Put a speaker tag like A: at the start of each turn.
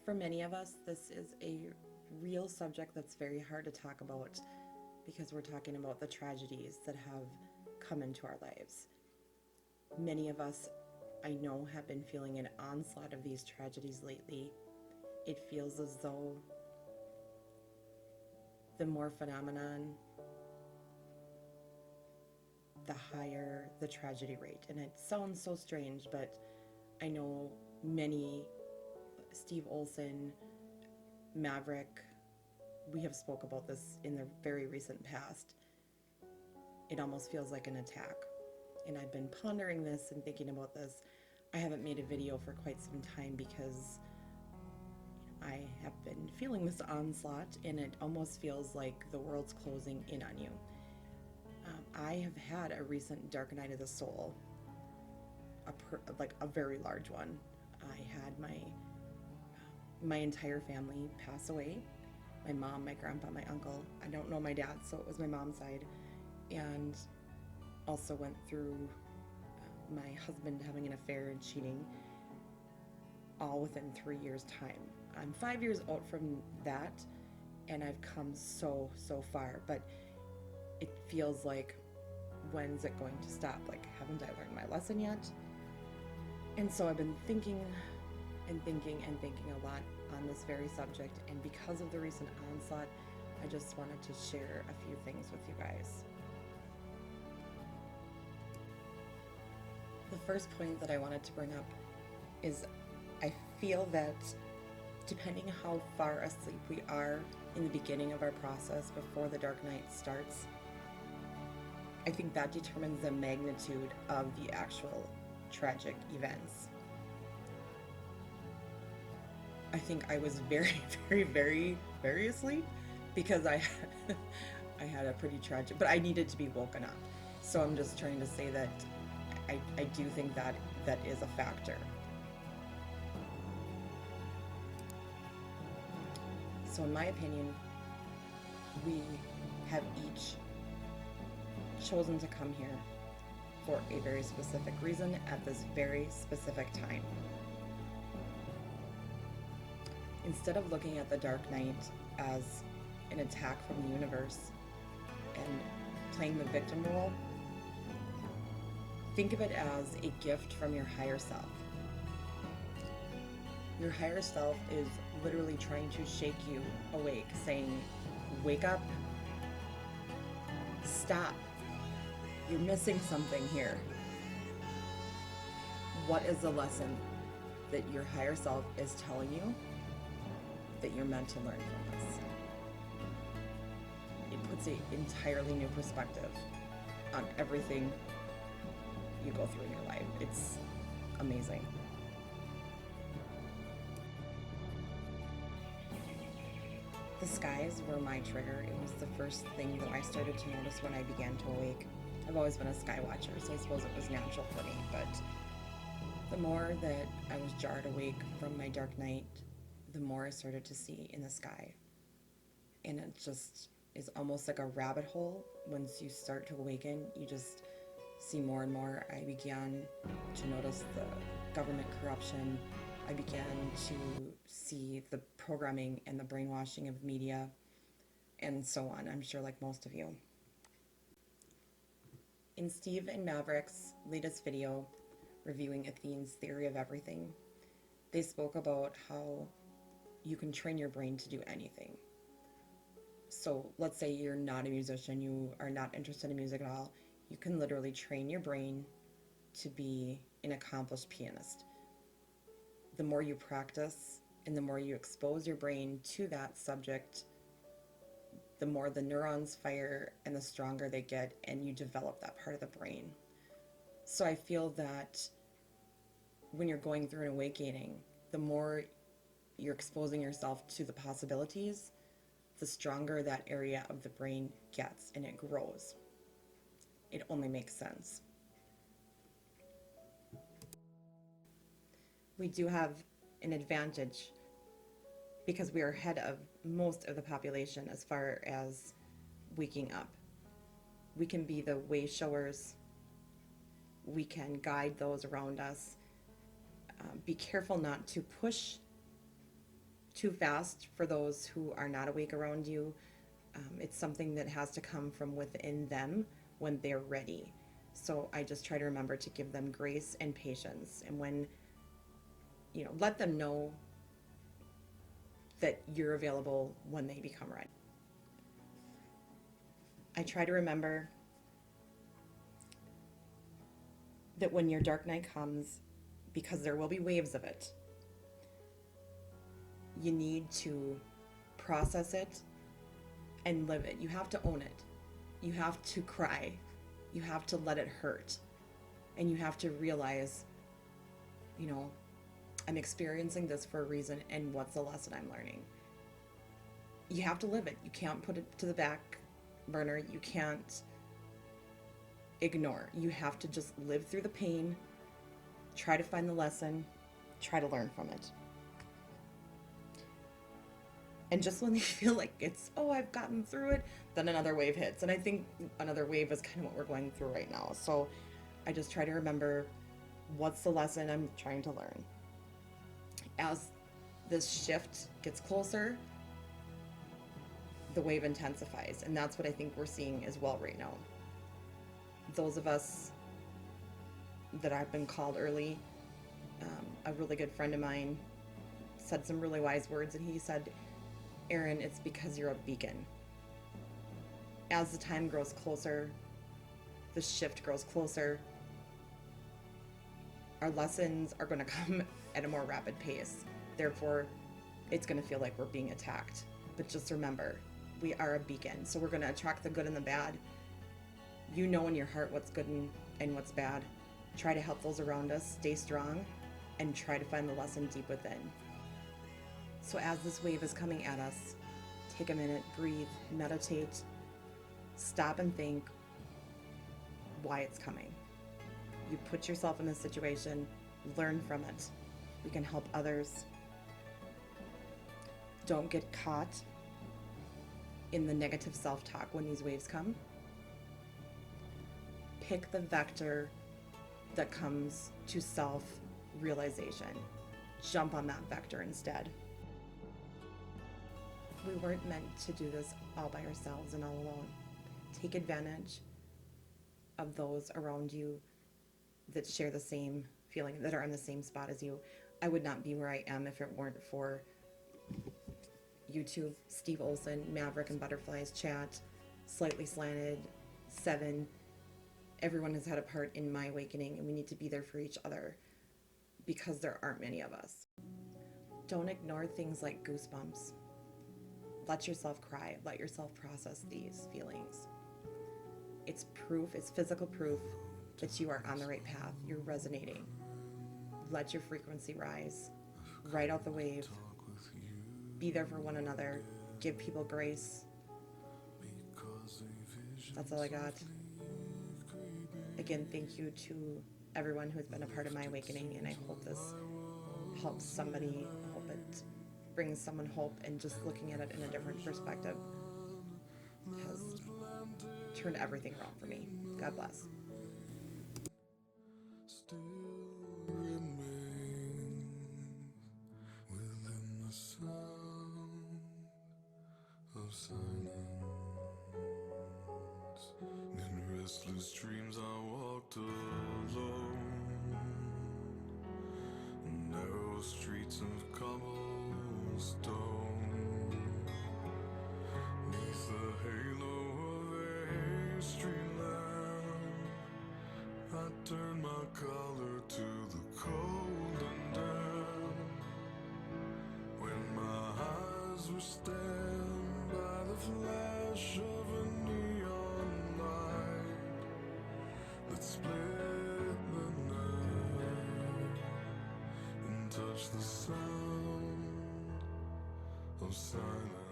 A: For many of us, this is a real subject that's very hard to talk about because we're talking about the tragedies that have come into our lives. Many of us, I know, have been feeling an onslaught of these tragedies lately. It feels as though the more phenomenon, the higher the tragedy rate. And it sounds so strange, but I know many, Steve Olson, Maverick, we have spoke about this in the very recent past. It almost feels like an attack. And I've been pondering this and thinking about this. I haven't made a video for quite some time because I have been feeling this onslaught, and it almost feels like the world's closing in on you. I have had a recent dark night of the soul, like a very large one. I had my entire family pass away. My mom, my grandpa, my uncle. I don't know my dad, so it was my mom's side. And also went through my husband having an affair and cheating, all within 3 years' time. I'm 5 years out from that, and I've come so far, but it feels like, when's it going to stop? Like, haven't I learned my lesson yet? And so I've been thinking and thinking and thinking a lot on this very subject, and because of the recent onslaught, I just wanted to share a few things with you guys. The first point that I wanted to bring up is I feel that depending how far asleep we are in the beginning of our process before the dark night starts, I think that determines the magnitude of the actual tragic events. I think I was very asleep because I had a pretty tragic, but I needed to be woken up. So I'm just trying to say that I do think that is a factor. So in my opinion, we have each chosen to come here for a very specific reason at this very specific time. Instead of looking at the dark night as an attack from the universe and playing the victim role, think of it as a gift from your higher self. Your higher self is literally trying to shake you awake, saying, wake up, stop, you're missing something here. What is the lesson that your higher self is telling you that you're meant to learn from this? It puts an entirely new perspective on everything you go through in your life. It's amazing. The skies were my trigger. It was the first thing that I started to notice when I began to awake. I've always been a sky watcher, so I suppose it was natural for me, but the more that I was jarred awake from my dark night, the more I started to see in the sky. And it just is almost like a rabbit hole. Once you start to awaken, you just see more and more. I began to notice the government corruption. I began to see the programming and the brainwashing of media, and so on. I'm sure like most of you. In Steve and Maverick's latest video reviewing Athene's theory of everything, they spoke about how you can train your brain to do anything. So let's say you're not a musician, you are not interested in music at all, you can literally train your brain to be an accomplished pianist. The more you practice and the more you expose your brain to that subject, the more the neurons fire and the stronger they get, and you develop that part of the brain. So I feel that when you're going through an awakening, the more you're exposing yourself to the possibilities, the stronger that area of the brain gets, and it grows. It only makes sense. We do have an advantage because we are ahead of most of the population as far as waking up. We can be the way showers. We can guide those around us. Be careful not to push too fast for those who are not awake around you. It's something that has to come from within them when they're ready. So I just try to remember to give them grace and patience. And when, let them know that you're available when they become ready. I try to remember that when your dark night comes, because there will be waves of it, you need to process it and live it. You have to own it. You have to cry. You have to let it hurt. And you have to realize, I'm experiencing this for a reason, and what's the lesson I'm learning? You have to live it. You can't put it to the back burner. You can't ignore. You have to just live through the pain, try to find the lesson, try to learn from it. And just when you feel like I've gotten through it, then another wave hits. And I think another wave is kind of what we're going through right now. So I just try to remember, what's the lesson I'm trying to learn? As this shift gets closer, the wave intensifies. And that's what I think we're seeing as well right now. Those of us that have been called early, a really good friend of mine said some really wise words, and he said, Erin, it's because you're a beacon. As the time grows closer, the shift grows closer, our lessons are going to come at a more rapid pace. Therefore, it's going to feel like we're being attacked. But just remember, we are a beacon. So we're going to attract the good and the bad. You know in your heart what's good and what's bad. Try to help those around us, stay strong, and try to find the lesson deep within. So as this wave is coming at us, take a minute, breathe, meditate, stop and think why it's coming. You put yourself in this situation, learn from it. We can help others. Don't get caught in the negative self-talk when these waves come. Pick the vector that comes to self-realization. Jump on that vector instead. We weren't meant to do this all by ourselves and all alone. Take advantage of those around you that share the same feeling, that are in the same spot as you. I would not be where I am if it weren't for YouTube, Steve Olson, Maverick and Butterflies chat, Slightly Slanted, 7. Everyone has had a part in my awakening, and we need to be there for each other because there aren't many of us. Don't ignore things like goosebumps. Let yourself cry. Let yourself process these feelings. It's proof, it's physical proof that you are on the right path. You're resonating. Let your frequency rise. Ride out the wave. Be there for one another. Give people grace. That's all I got. Again, thank you to everyone who's been a part of my awakening, and I hope this helps somebody. I hope it brings someone hope, and just looking at it in a different perspective has turned everything around for me. God bless.
B: Still remain within the sound of silence. In restless dreams I walked alone, narrow streets of cobblestone, neath the halo of a street lamp. I turned my collar to the cold and damp, when my eyes were stabbed by the flash of a neon light that split the night and touched the sound of silence.